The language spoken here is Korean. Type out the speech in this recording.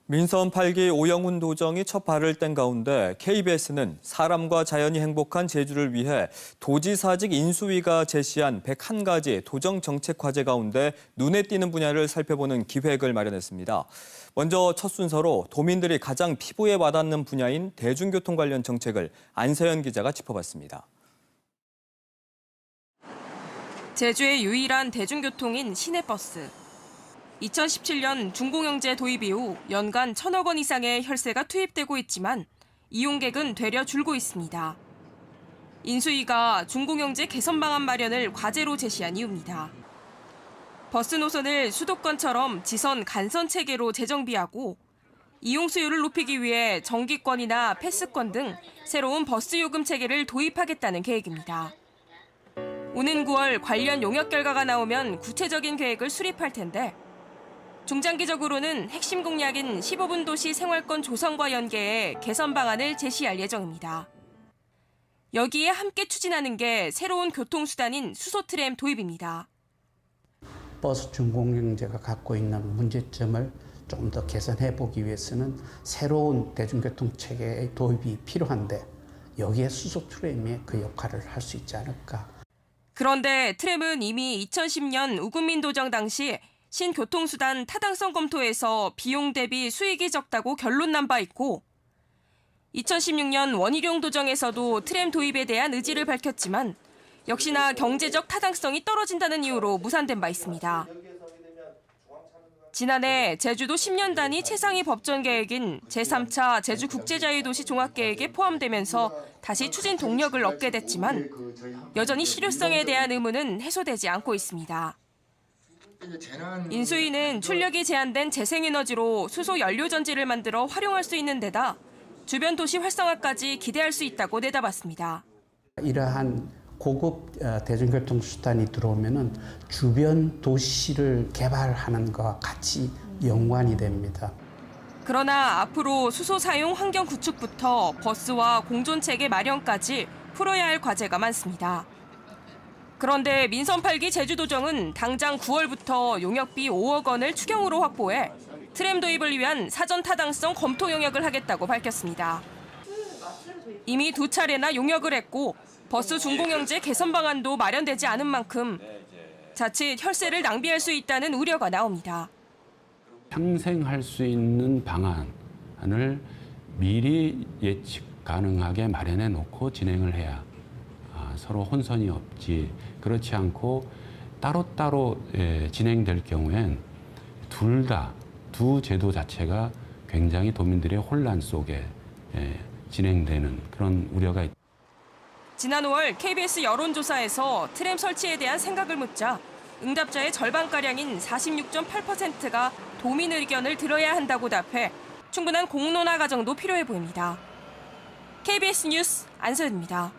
민선 8기 오영훈 도정이 첫 발을 뗀 가운데 KBS는 사람과 자연이 행복한 제주를 위해 도지사직 인수위가 제시한 101가지 도정 정책 과제 가운데 눈에 띄는 분야를 살펴보는 기획을 마련했습니다. 먼저 첫 순서로 도민들이 가장 피부에 와닿는 분야인 대중교통 관련 정책을 안서연 기자가 짚어봤습니다. 제주의 유일한 대중교통인 시내버스. 2017년 중공영제 도입 이후 연간 1,000억 원 이상의 혈세가 투입되고 있지만 이용객은 되려 줄고 있습니다. 인수위가 중공영제 개선 방안 마련을 과제로 제시한 이유입니다. 버스 노선을 수도권처럼 지선 간선 체계로 재정비하고 이용 수요를 높이기 위해 정기권이나 패스권 등 새로운 버스 요금 체계를 도입하겠다는 계획입니다. 오는 9월 관련 용역 결과가 나오면 구체적인 계획을 수립할 텐데 중장기적으로는 핵심 공약인 15분 도시 생활권 조성과 연계해 개선 방안을 제시할 예정입니다. 여기에 함께 추진하는 게 새로운 교통수단인 수소트램 도입입니다. 버스 중공영제가 갖고 있는 문제점을 좀 더 개선해보기 위해서는 새로운 대중교통 체계의 도입이 필요한데 여기에 수소트램이 그 역할을 할 수 있지 않을까. 그런데 트램은 이미 2010년 우금민 도정 당시 신교통수단 타당성 검토에서 비용 대비 수익이 적다고 결론 난 바 있고 2016년 원희룡 도정에서도 트램 도입에 대한 의지를 밝혔지만 역시나 경제적 타당성이 떨어진다는 이유로 무산된 바 있습니다. 지난해 제주도 10년 단위 최상위 법전 계획인 제3차 제주국제자유도시 종합계획에 포함되면서 다시 추진 동력을 얻게 됐지만 여전히 실효성에 대한 의문은 해소되지 않고 있습니다. 인수위는 출력이 제한된 재생에너지로 수소 연료 전지를 만들어 활용할 수 있는 데다 주변 도시 활성화까지 기대할 수 있다고 내다봤습니다. 이러한 고급 대중교통 수단이 들어오면은 주변 도시를 개발하는 것과 같이 연관이 됩니다. 그러나 앞으로 수소 사용 환경 구축부터 버스와 공존체계 마련까지 풀어야 할 과제가 많습니다. 그런데 민선 8기 제주도정은 당장 9월부터 용역비 5억 원을 추경으로 확보해 트램 도입을 위한 사전 타당성 검토 용역을 하겠다고 밝혔습니다. 이미 2차례나 용역을 했고 버스 중공영제 개선 방안도 마련되지 않은 만큼 자칫 혈세를 낭비할 수 있다는 우려가 나옵니다. 상생할 수 있는 방안을 미리 예측 가능하게 마련해 놓고 진행을 해야 서로 혼선이 없지. 그렇지 않고 따로따로 진행될 경우엔 두 제도 자체가 굉장히 도민들의 혼란 속에 진행되는 그런 우려가 있다. 지난 5월 KBS 여론조사에서 트램 설치에 대한 생각을 묻자 응답자의 절반가량인 46.8%가 도민 의견을 들어야 한다고 답해 충분한 공론화 과정도 필요해 보입니다. KBS 뉴스 안서연입니다.